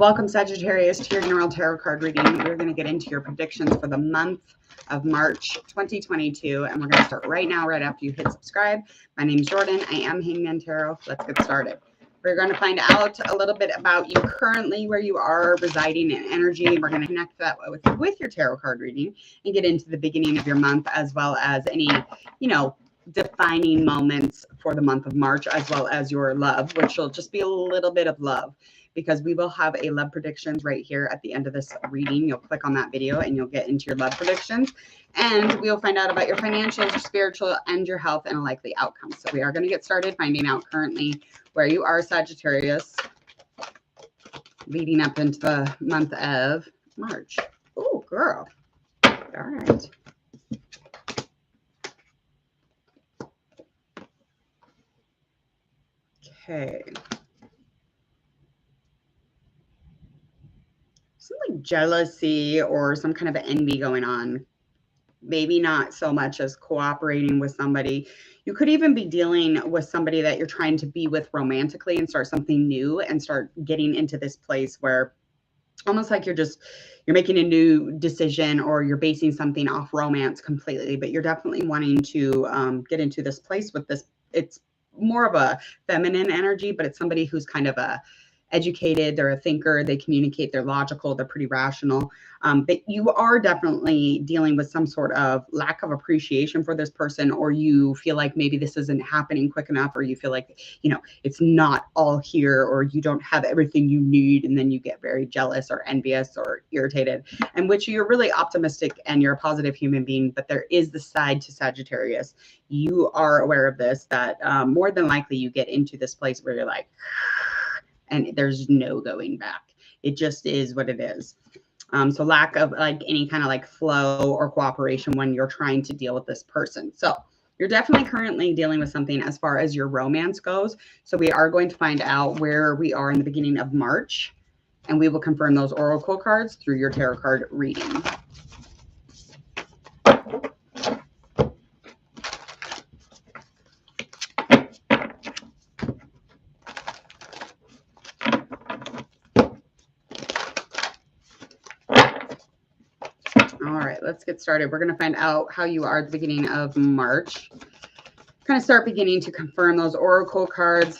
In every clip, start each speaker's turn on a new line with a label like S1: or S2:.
S1: welcome Sagittarius to your general tarot card reading. We're going to get into your predictions for the month of March 2022, and we're going to start right now, right after you hit subscribe. My name is Jordan. I am Hangman Tarot. Let's get started. We're going to find out a little bit about you currently, where you are residing in energy. We're going to connect that with your tarot card reading and get into the beginning of your month, as well as any, defining moments for the month of March, as well as your love, which will just be a little bit of love, because we will have a love predictions right here at the end of this reading. You'll click on that video and you'll get into your love predictions, and we'll find out about your financials, your spiritual, and your health, and a likely outcome. So we are going to get started finding out currently where you are, Sagittarius, leading up into the month of March. Oh, girl. All right. Okay. Some like jealousy or some kind of envy going on. Maybe not so much as cooperating with somebody. You could even be dealing with somebody that you're trying to be with romantically and start something new and start getting into this place where almost like you're making a new decision, or you're basing something off romance completely, but you're definitely wanting to get into this place with this. It's more of a feminine energy, but it's somebody who's kind of a educated, they're a thinker, they communicate, they're logical, they're pretty rational. But you are definitely dealing with some sort of lack of appreciation for this person, or you feel like maybe this isn't happening quick enough, or you feel like, it's not all here, or you don't have everything you need. And then you get very jealous or envious or irritated, and which you're really optimistic and you're a positive human being. But there is the side to Sagittarius. You are aware of this, that more than likely you get into this place where you're like, and there's no going back. It just is what it is. So lack of like any kind of like flow or cooperation when you're trying to deal with this person. So you're definitely currently dealing with something as far as your romance goes. So we are going to find out where we are in the beginning of March, and we will confirm those oracle cards through your tarot card reading. All right, let's get started. We're going to find out how you are at the beginning of March. Kind of start beginning to confirm those oracle cards.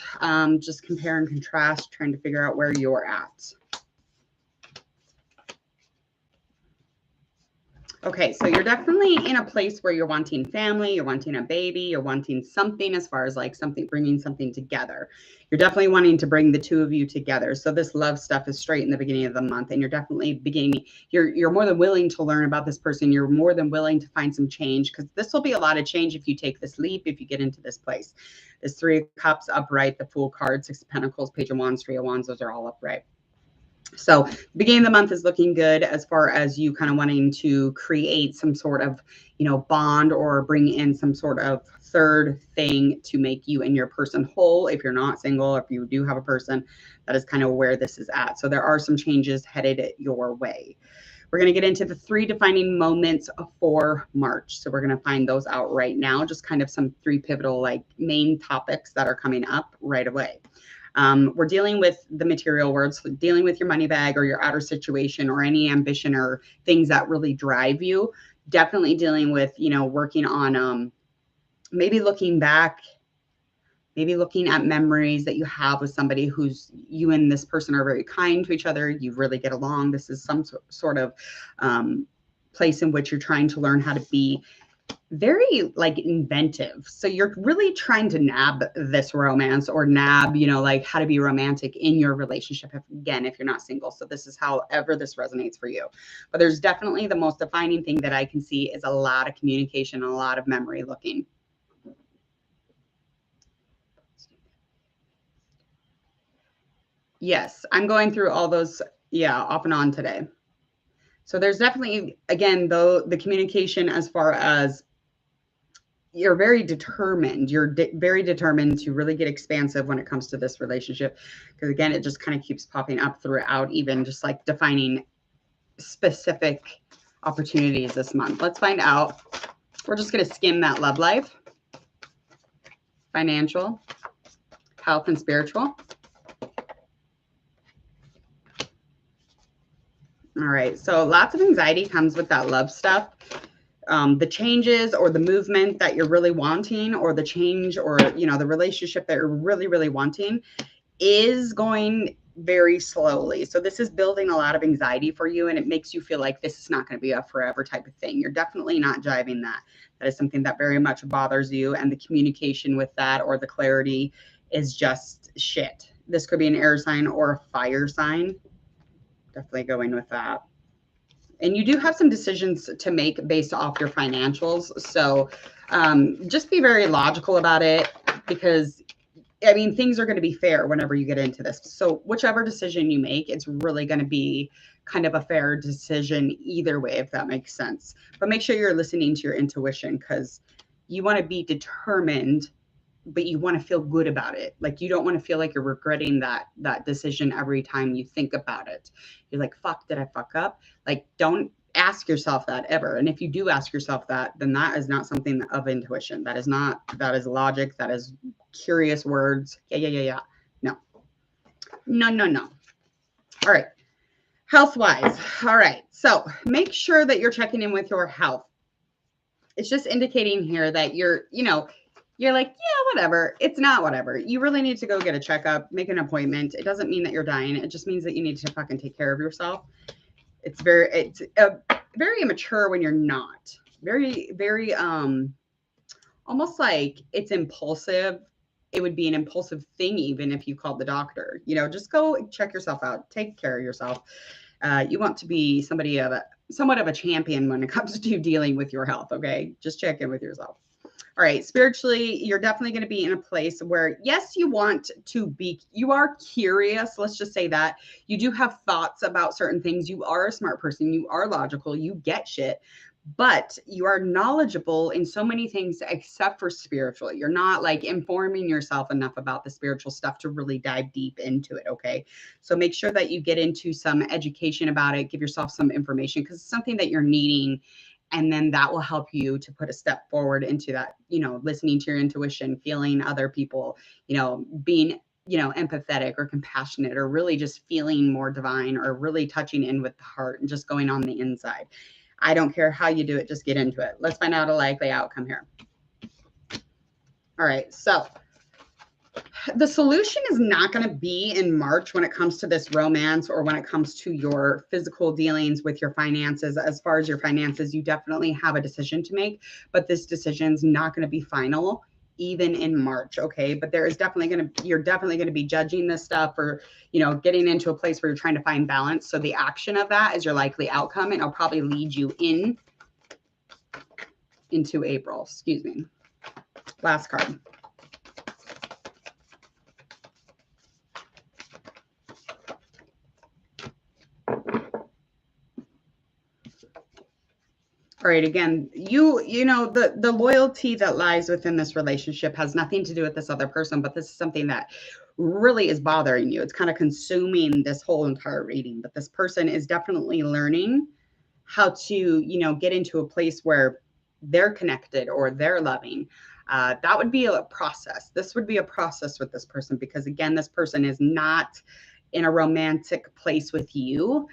S1: Just compare and contrast, trying to figure out where you're at. Okay, so you're definitely in a place where you're wanting family, you're wanting a baby, you're wanting something as far as like something, bringing something together. You're definitely wanting to bring the two of you together. So this love stuff is straight in the beginning of the month, and you're definitely beginning, you're more than willing to learn about this person. You're more than willing to find some change, because this will be a lot of change if you take this leap, if you get into this place. This Three of Cups upright, the Fool card, Six of Pentacles, Page of Wands, Three of Wands, those are all upright. So beginning of the month is looking good as far as you kind of wanting to create some sort of, bond, or bring in some sort of third thing to make you and your person whole. If you're not single, if you do have a person, that is kind of where this is at. So there are some changes headed your way. We're going to get into the 3 defining moments for March. So we're going to find those out right now. Just kind of some 3 pivotal like main topics that are coming up right away. We're dealing with the material words, dealing with your money bag or your outer situation or any ambition or things that really drive you. Definitely dealing with, working on maybe looking back, maybe looking at memories that you have with somebody who's, you and this person are very kind to each other. You really get along. This is some sort of place in which you're trying to learn how to be very like inventive. So you're really trying to nab this romance, or nab, like how to be romantic in your relationship. If you're not single. So this is however this resonates for you. But there's definitely the most defining thing that I can see is a lot of communication and a lot of memory looking. Yes, I'm going through all those, off and on today. So there's definitely, again, though, the communication as far as you're very determined. You're very determined to really get expansive when it comes to this relationship. Because again, it just kind of keeps popping up throughout, even just like defining specific opportunities this month. Let's find out. We're just going to skim that love life, financial, health, and spiritual. All right. So lots of anxiety comes with that love stuff. The changes or the movement that you're really wanting, or the change, or, the relationship that you're really, really wanting is going very slowly. So this is building a lot of anxiety for you, and it makes you feel like this is not going to be a forever type of thing. You're definitely not jiving that. That is something that very much bothers you, and the communication with that, or the clarity, is just shit. This could be an air sign or a fire sign. Definitely going with that. And you do have some decisions to make based off your financials. So just be very logical about it, because things are going to be fair whenever you get into this. So whichever decision you make, it's really going to be kind of a fair decision either way, if that makes sense. But make sure you're listening to your intuition, because you want to be determined, but you want to feel good about it. Like, you don't want to feel like you're regretting that decision every time you think about it. You're like, fuck, did I fuck up? Like, don't ask yourself that ever. And if you do ask yourself that, then that is not something of intuition. That is logic. That is curious words. Yeah. No. All right. Health wise. All right. So make sure that you're checking in with your health. It's just indicating here that you're like, yeah, whatever. It's not whatever. You really need to go get a checkup, make an appointment. It doesn't mean that you're dying. It just means that you need to fucking take care of yourself. It's very immature when you're not. Very, very, almost like it's impulsive. It would be an impulsive thing even if you called the doctor. Just go check yourself out. Take care of yourself. You want to be somewhat of a champion when it comes to dealing with your health, okay? Just check in with yourself. All right, spiritually, you're definitely going to be in a place where, yes, you are curious. Let's just say that. You do have thoughts about certain things. You are a smart person. You are logical. You get shit. But you are knowledgeable in so many things except for spiritual. You're not like informing yourself enough about the spiritual stuff to really dive deep into it, okay? So make sure that you get into some education about it. Give yourself some information, because it's something that you're needing. And then that will help you to put a step forward into that, listening to your intuition, feeling other people, being, empathetic or compassionate, or really just feeling more divine, or really touching in with the heart and just going on the inside. I don't care how you do it. Just get into it. Let's find out a likely outcome here. All right. So the solution is not going to be in March when it comes to this romance, or when it comes to your physical dealings with your finances. As far as your finances, you definitely have a decision to make, but this decision is not going to be final even in March. Okay. But you're definitely going to be judging this stuff, or, getting into a place where you're trying to find balance. So the action of that is your likely outcome, and it'll probably lead you into April. Excuse me. Last card. All right, again, the loyalty that lies within this relationship has nothing to do with this other person, but this is something that really is bothering you. It's kind of consuming this whole entire reading, but this person is definitely learning how to, get into a place where they're connected or they're loving. That would be a process. This would be a process with this person, because again, this person is not in a romantic place with you.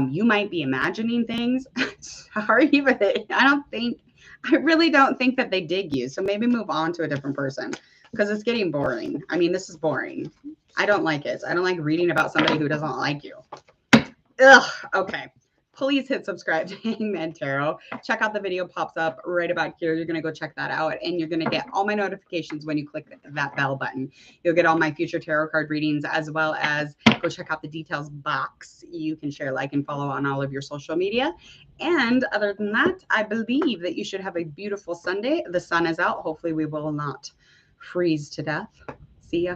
S1: You might be imagining things. Sorry, but I really don't think that they dig you. So maybe move on to a different person, because it's getting boring. This is boring. I don't like it. I don't like reading about somebody who doesn't like you. Ugh. Okay. Please hit subscribe to Hangman Tarot. Check out the video pops up right about here. You're going to go check that out, and you're going to get all my notifications when you click that bell button. You'll get all my future tarot card readings, as well as go check out the details box. You can share, like, and follow on all of your social media. And other than that, I believe that you should have a beautiful Sunday. The sun is out. Hopefully we will not freeze to death. See ya.